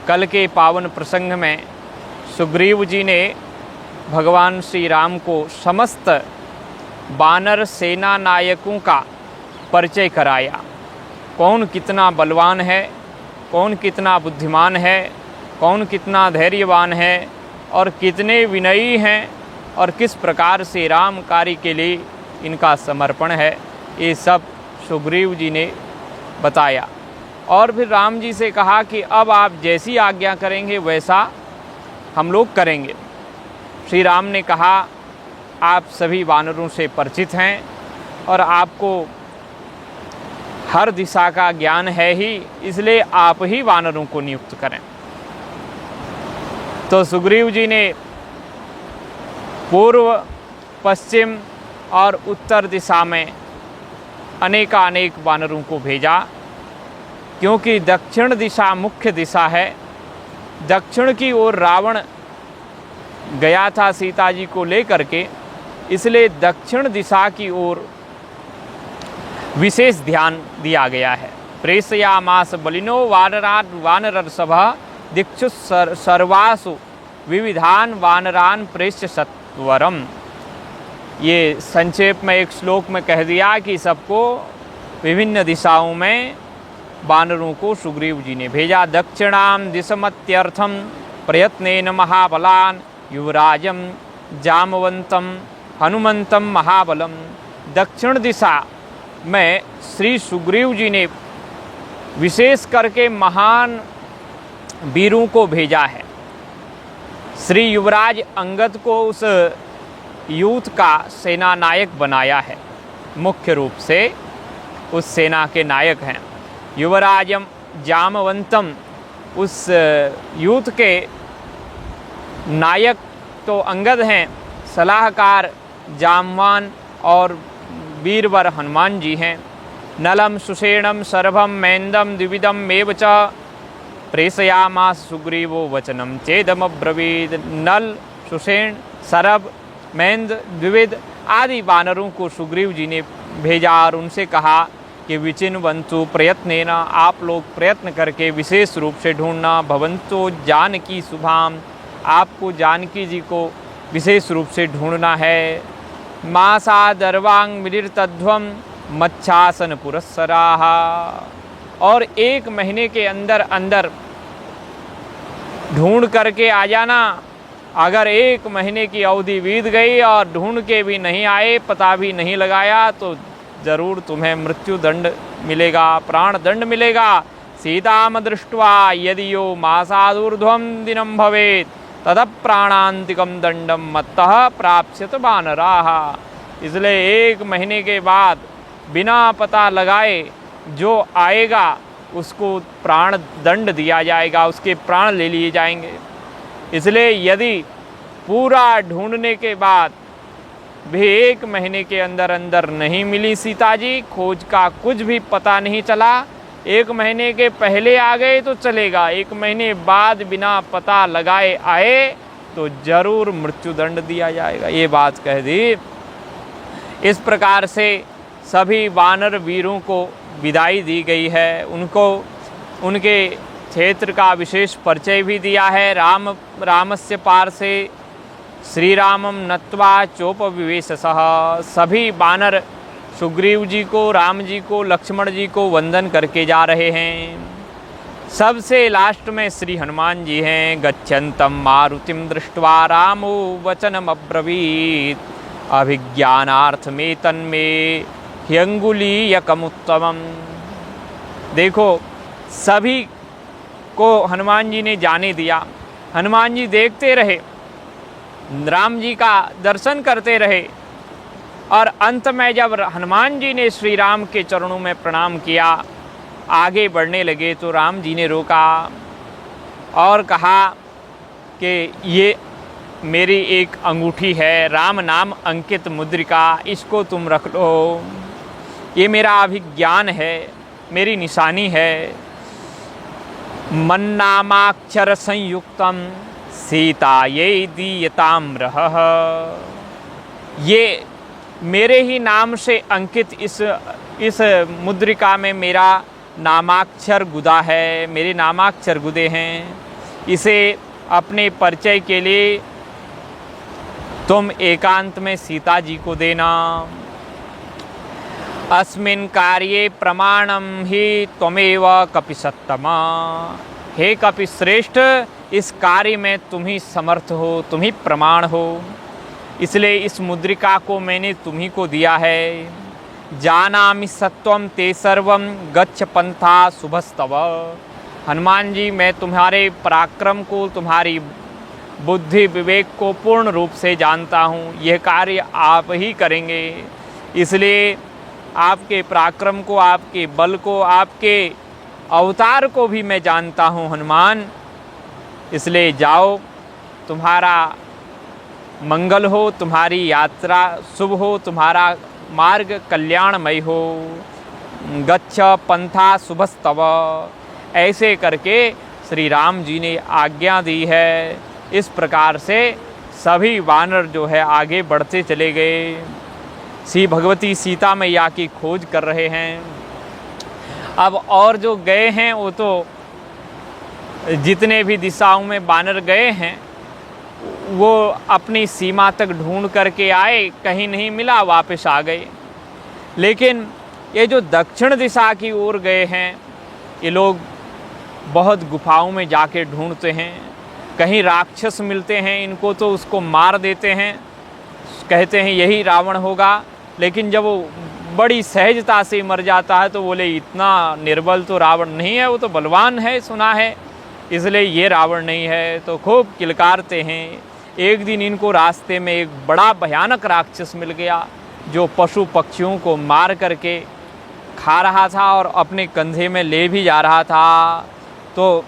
कल के पावन प्रसंग में सुग्रीव जी ने भगवान श्री राम को समस्त वानर सेना नायकों का परिचय कराया। कौन कितना बलवान है, कौन कितना बुद्धिमान है, कौन कितना धैर्यवान है और कितने विनयी हैं और किस प्रकार से राम कार्य के लिए इनका समर्पण है, ये सब सुग्रीव जी ने बताया। और फिर राम जी से कहा कि अब आप जैसी आज्ञा करेंगे वैसा हम लोग करेंगे। श्री राम ने कहा, आप सभी वानरों से परिचित हैं और आपको हर दिशा का ज्ञान है ही, इसलिए आप ही वानरों को नियुक्त करें। तो सुग्रीव जी ने पूर्व, पश्चिम और उत्तर दिशा में अनेकानेक वानरों को भेजा, क्योंकि दक्षिण दिशा मुख्य दिशा है। दक्षिण की ओर रावण गया था सीता जी को लेकर के, इसलिए दक्षिण दिशा की ओर विशेष ध्यान दिया गया है। प्रेषयामास बलिनो वानरान् वानरसभा दिक्षु सर्वासु विविधान वानरान प्रेष्य सत्वरम। ये संक्षेप में एक श्लोक में कह दिया कि सबको विभिन्न दिशाओं में वानरों को सुग्रीव जी ने भेजा। दक्षिणाम दिशमत्यर्थम प्रयत्नेन महाबलान युवराजम जामवंतम हनुमंतम महाबलम। दक्षिण दिशा में श्री सुग्रीव जी ने विशेष करके महान वीरों को भेजा है। श्री युवराज अंगद को उस यूथ का सेना नायक बनाया है, मुख्य रूप से उस सेना के नायक हैं। युवराजम जामवंतम, उस यूथ के नायक तो अंगद हैं, सलाहकार जामवान और वीरवर हनुमान जी हैं। नलम सुषेणम सर्वम मैंदम द्विविधम एव च प्रेषयामास सुग्रीवो वचनम चेदमब्रवीद। नल, सुषेण, सरभ, मैंद, द्विविध आदि वानरों को सुग्रीव जी ने भेजा और उनसे कहा कि विचिन्वन्तु प्रयत्नेन, आप लोग प्रयत्न करके विशेष रूप से ढूंढना। भवन्तु जानकी शुभाम, आपको जानकी जी को विशेष रूप से ढूंढना है। मासा दर्वांग मिलिर्तध्वम मच्छासन पुरस्सराः, और 1 महीने के अंदर अंदर ढूंढ करके आ जाना। अगर 1 महीने की अवधि बीत गई और ढूंढ के भी नहीं आए, पता भी नहीं लगाया, तो जरूर तुम्हें मृत्यु दंड मिलेगा, प्राण दंड मिलेगा। सीताम दृष्ट्वा यदि यो मासादूर्ध्वं दिनं भवेत् तद प्राणांतिकम दंडम मत्तः प्राप्स्यत वानराः। इसलिए 1 महीने के बाद बिना पता लगाए जो आएगा उसको प्राण दंड दिया जाएगा, उसके प्राण ले लिए जाएंगे। इसलिए यदि पूरा ढूंढने के बाद भी 1 महीने के अंदर अंदर नहीं मिली सीता जी, खोज का कुछ भी पता नहीं चला, 1 महीने के पहले आ गए तो चलेगा, 1 महीने बाद बिना पता लगाए आए तो जरूर मृत्युदंड दिया जाएगा, ये बात कह दी। इस प्रकार से सभी वानर वीरों को विदाई दी गई है। उनको उनके क्षेत्र का विशेष परिचय भी दिया है। रामस्य पार से श्री रामम नत्वा चोपविवेशसः, सभी वानर सुग्रीव जी को, राम जी को, लक्ष्मण जी को वंदन करके जा रहे हैं। सबसे लास्ट में श्री हनुमान जी हैं। गच्छन्तम मारुतिम दृष्ट्वा रामो वचनम अब्रवीत अभिज्ञानार्थमे तन्मे ह्यंगुलीयकमुत्तमम्। देखो, सभी को हनुमान जी ने जाने दिया। हनुमान जी देखते रहे, राम जी का दर्शन करते रहे, और अंत में जब हनुमान जी ने श्री राम के चरणों में प्रणाम किया, आगे बढ़ने लगे तो राम जी ने रोका और कहा कि ये मेरी एक अंगूठी है, राम नाम अंकित मुद्रिका, इसको तुम रख लो, ये मेरा अभिज्ञान है, मेरी निशानी है। मन्नामाक्षर संयुक्तम सीता ये दीयताम्रः, ये मेरे ही नाम से अंकित इस मुद्रिका में मेरा नामाक्षर गुदा है, मेरे नामाक्षर गुदे हैं। इसे अपने परिचय के लिए तुम एकांत में सीता जी को देना। अस्मिन् कार्ये प्रमाणम ही त्वमेव कपिसत्तमा। हे कपिश्रेष्ठ, इस कार्य में तुम ही समर्थ हो, तुम ही प्रमाण हो, इसलिए इस मुद्रिका को मैंने तुम्ही को दिया है। जानामि सत्वम ते सर्वम गच्छ पंथा शुभस्तव। हनुमान जी, मैं तुम्हारे पराक्रम को, तुम्हारी बुद्धि विवेक को पूर्ण रूप से जानता हूँ। यह कार्य आप ही करेंगे, इसलिए आपके पराक्रम को, आपके बल को, आपके अवतार को भी मैं जानता हूँ हनुमान। इसलिए जाओ, तुम्हारा मंगल हो, तुम्हारी यात्रा शुभ हो, तुम्हारा मार्ग कल्याणमय हो। गच्छ पंथा शुभस्तव। ऐसे करके श्री राम जी ने आज्ञा दी है। इस प्रकार से सभी वानर जो है आगे बढ़ते चले गए। श्री भगवती सीता मैया की खोज कर रहे हैं। अब और जो गए हैं वो तो जितने भी दिशाओं में वानर गए हैं वो अपनी सीमा तक ढूंढ करके आए, कहीं नहीं मिला, वापस आ गए। लेकिन ये जो दक्षिण दिशा की ओर गए हैं, ये लोग बहुत गुफाओं में जाके ढूंढते हैं। कहीं राक्षस मिलते हैं इनको तो उसको मार देते हैं, कहते हैं यही रावण होगा। लेकिन जब वो बड़ी सहजता से मर जाता है तो बोले इतना निर्बल तो रावण नहीं है, वो तो बलवान है, सुना है, इसलिए ये रावण नहीं है। तो खूब किलकारते हैं। एक दिन इनको रास्ते में एक बड़ा भयानक राक्षस मिल गया जो पशु पक्षियों को मार करके खा रहा था और अपने कंधे में ले भी जा रहा था। तो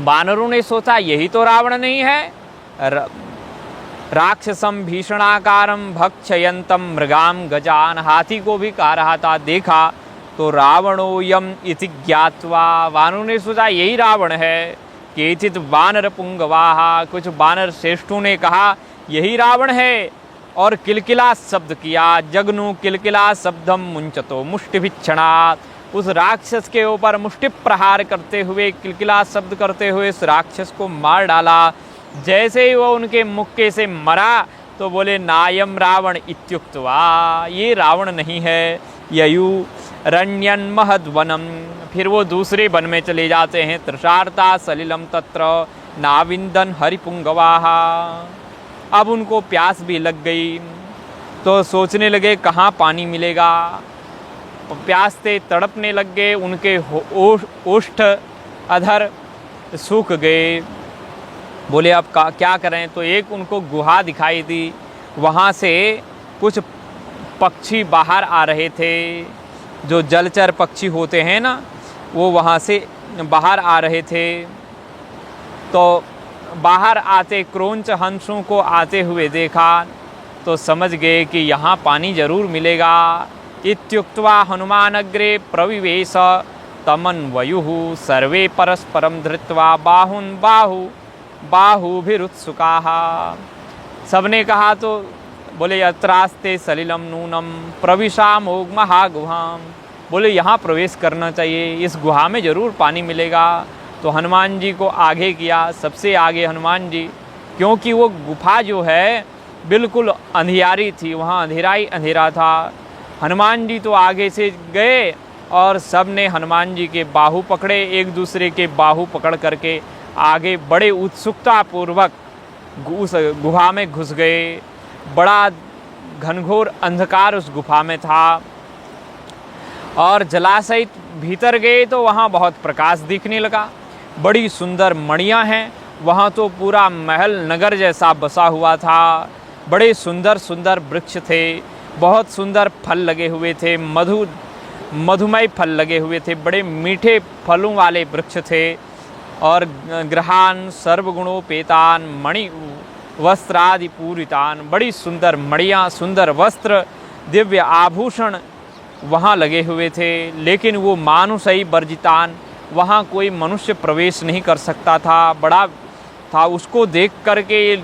वानरों ने सोचा यही तो रावण नहीं है। राक्षसम भीषणाकारम भक्षयंतम मृगाम गजान। हाथी को भी खा रहा था, देखा तो रावणोयम इति ज्ञात्वा। वानरों ने सोचा यही रावण है। केचित वानर पुंगवाहा। कुछ वानर श्रेष्ठों ने कहा यही रावण है और किलकिला शब्द किया। जगनु किलकिला शब्दम मुंचतो मुष्टिभिक्षणात्। उस राक्षस के ऊपर मुष्टि प्रहार करते हुए, किलकिला शब्द करते हुए इस राक्षस को मार डाला। जैसे ही वो उनके मुक्के से मरा तो बोले नायम रावण इत्युक्त्वा। ये रावण नहीं है। ययु रण्यन महद्वनम। फिर वो दूसरे वन में चले जाते हैं। तृषार्ता सलिलम तत्र नाविंदन हरिपुंगवाहा। अब उनको प्यास भी लग गई तो सोचने लगे कहाँ पानी मिलेगा। प्यास से तड़पने लग गए। उनके ओष्ठ अधर सूख गए। बोले अब क्या करें। तो एक उनको गुहा दिखाई दी। वहाँ से कुछ पक्षी बाहर आ रहे थे, जो जलचर पक्षी होते हैं ना, वो वहाँ से बाहर आ रहे थे। तो बाहर आते क्रोंच हंसों को आते हुए देखा तो समझ गए कि यहाँ पानी जरूर मिलेगा। इत्युक्त्वा हनुमानग्रे प्रविवेश तमन्वयुः सर्वे परस्परं धृत्वा बाहुन बाहुभिरुत्सुकाः। सबने कहा तो बोले यत्रास्ते सलिलम नूनम प्रविशामो महागुहाम। बोले यहाँ प्रवेश करना चाहिए, इस गुहा में ज़रूर पानी मिलेगा। तो हनुमान जी को आगे किया, सबसे आगे हनुमान जी, क्योंकि वो गुफा जो है बिल्कुल अंधियारी थी, वहाँ अंधेरा ही अंधेरा था। हनुमान जी तो आगे से गए और सब ने हनुमान जी के बाहु पकड़े, एक दूसरे के बाहु पकड़ करके आगे बड़े उत्सुकतापूर्वक उस गुफा में घुस गए। बड़ा घनघोर अंधकार उस गुफा में था और जलाशय भीतर गए तो वहाँ बहुत प्रकाश दिखने लगा। बड़ी सुंदर मणियाँ हैं वहाँ, तो पूरा महल नगर जैसा बसा हुआ था। बड़े सुंदर सुंदर वृक्ष थे, बहुत सुंदर फल लगे हुए थे, मधुमय फल लगे हुए थे, बड़े मीठे फलों वाले वृक्ष थे। और ग्रहान सर्वगुणोपेतान मणि वस्त्रादि पूरितान। बड़ी सुंदर मणियाँ, सुंदर वस्त्र, दिव्य आभूषण वहाँ लगे हुए थे। लेकिन वो मानुषई वर्जितान, वहाँ कोई मनुष्य प्रवेश नहीं कर सकता था। बड़ा था, उसको देख करके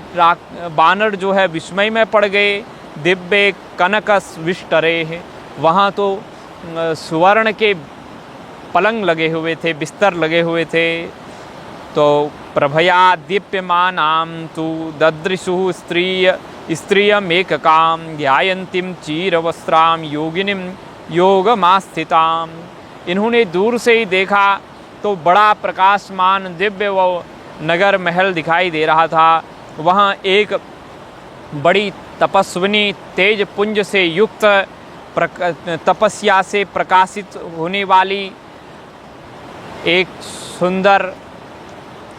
बानर जो है विस्मय में पड़ गए। दिव्य कनकस विष्टरे, वहाँ तो स्वर्ण के पलंग लगे हुए थे, बिस्तर लगे हुए थे। तो प्रभया दीप्यमानां तु ददृशुः स्त्रियमेककां ध्यायन्तीं चीरवस्त्रां योगिनीं योगमास्थिताम्। इन्होंने दूर से ही देखा तो बड़ा प्रकाशमान दिव्य वो नगर महल दिखाई दे रहा था। वहाँ एक बड़ी तपस्विनी तेज पुंज से युक्त तपस्या से प्रकाशित होने वाली एक सुंदर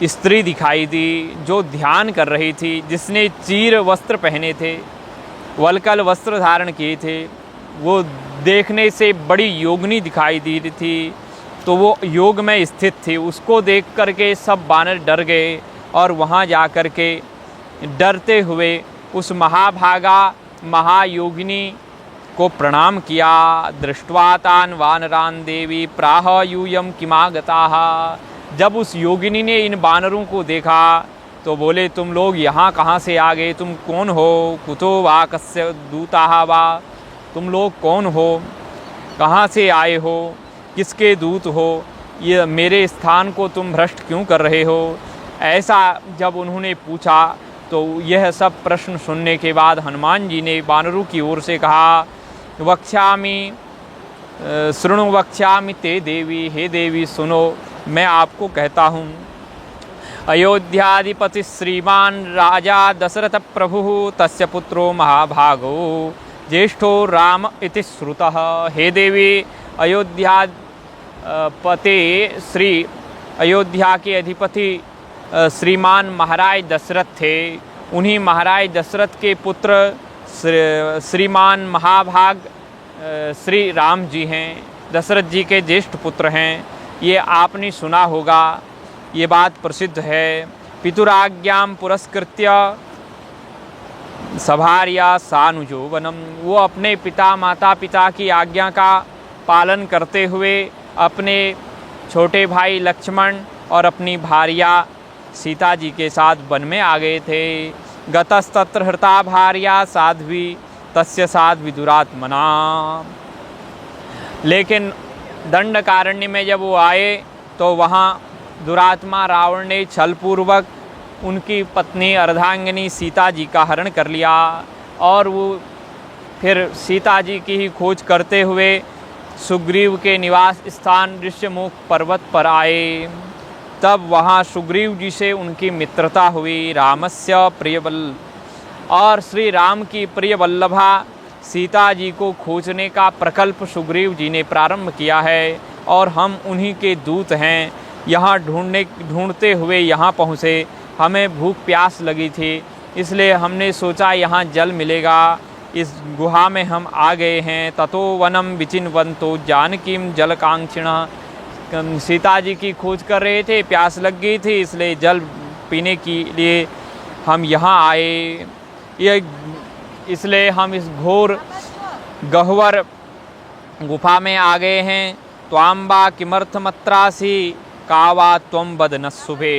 स्त्री दिखाई दी, जो ध्यान कर रही थी, जिसने चीर वस्त्र पहने थे, वलकल वस्त्र धारण किए थे। वो देखने से बड़ी योगिनी दिखाई दी थी, तो वो योग में स्थित थी। उसको देख कर के सब बानर डर गए और वहाँ जा कर के डरते हुए उस महाभागा महायोगिनी को प्रणाम किया। दृष्ट्वा तान वानरान देवी प्राह यूयम किमागताः। जब उस योगिनी ने इन बानरों को देखा तो बोले, तुम लोग यहाँ कहाँ से आ गए? तुम कौन हो? कुतो वा कस्य दूताः वा? तुम लोग कौन हो? कहाँ से आए हो? किसके दूत हो? ये मेरे स्थान को तुम भ्रष्ट क्यों कर रहे हो? ऐसा जब उन्होंने पूछा तो यह सब प्रश्न सुनने के बाद हनुमान जी ने बानरों की ओर से कहा, वक्ष्यामि शृणु वक्ष्यामि ते देवी। हे देवी सुनो, मैं आपको कहता हूँ। अयोध्याधिपति श्रीमान राजा दशरथ प्रभु तस्य पुत्रो महाभागो ज्येष्ठो राम इति श्रुतः। हे देवी, अयोध्या के अधिपति श्रीमान महाराज दशरथ थे। उन्हीं महाराज दशरथ के पुत्र श्रीमान महाभाग श्री राम जी हैं, दशरथ जी के ज्येष्ठ पुत्र हैं। ये आपने सुना होगा, ये बात प्रसिद्ध है। पितुराज्ञां पुरस्कृत्य सभार्या सानुजोवनम। वो अपने पिता माता पिता की आज्ञा का पालन करते हुए अपने छोटे भाई लक्ष्मण और अपनी भार्या सीता जी के साथ वन में आ गए थे। गतस्तत्र हृता भार्या साध्वी तस्य साध्वी दुरात्मना। लेकिन दंडकारण्य में जब वो आए तो वहाँ दुरात्मा रावण ने छलपूर्वक उनकी पत्नी अर्धांगिनी सीता जी का हरण कर लिया और वो फिर सीता जी की ही खोज करते हुए सुग्रीव के निवास स्थान ऋष्यमुख पर्वत पर आए। तब वहाँ सुग्रीव जी से उनकी मित्रता हुई। रामस्य और श्री राम की प्रिय वल्लभा सीता जी को खोजने का प्रकल्प सुग्रीव जी ने प्रारंभ किया है और हम उन्हीं के दूत हैं। यहाँ ढूंढते हुए यहाँ पहुँचे। हमें भूख प्यास लगी थी, इसलिए हमने सोचा यहाँ जल मिलेगा। इस गुहा में हम आ गए हैं। ततो वनम विचिन्वन्तो जानकीं जलकांक्षिणः। सीता जी की खोज कर रहे थे, प्यास लग गई थी, इसलिए जल पीने के लिए हम यहाँ आए। इसलिए हम इस घोर गह्वर गुफा में आ गए हैं। त्वाम्बा किमर्थमत्रासि कावा त्वं वद नस्सुभे।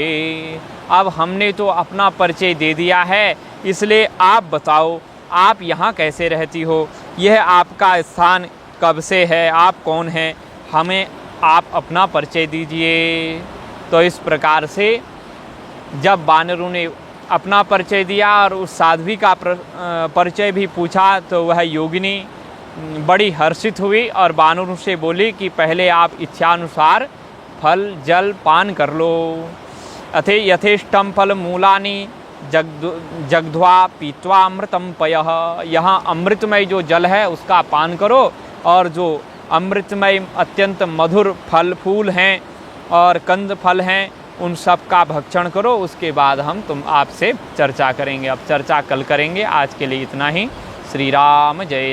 अब हमने तो अपना परिचय दे दिया है, इसलिए आप बताओ, आप यहाँ कैसे रहती हो? यह आपका स्थान कब से है? आप कौन हैं? हमें आप अपना परिचय दीजिए। तो इस प्रकार से जब बानरों ने अपना परिचय दिया और उस साध्वी का परिचय भी पूछा तो वह योगिनी बड़ी हर्षित हुई और बानरों से बोली कि पहले आप इच्छानुसार फल जल पान कर लो। अथे यथेष्टम फल मूलानि जगध्वा पीत्वा अमृतम पयः। यहाँ अमृतमय जो जल है उसका पान करो और जो अमृतमय अत्यंत मधुर फल फूल हैं और कंद फल हैं उन सब का भक्षण करो। उसके बाद हम आपसे चर्चा करेंगे। अब चर्चा कल करेंगे। आज के लिए इतना ही। श्री राम जय राम।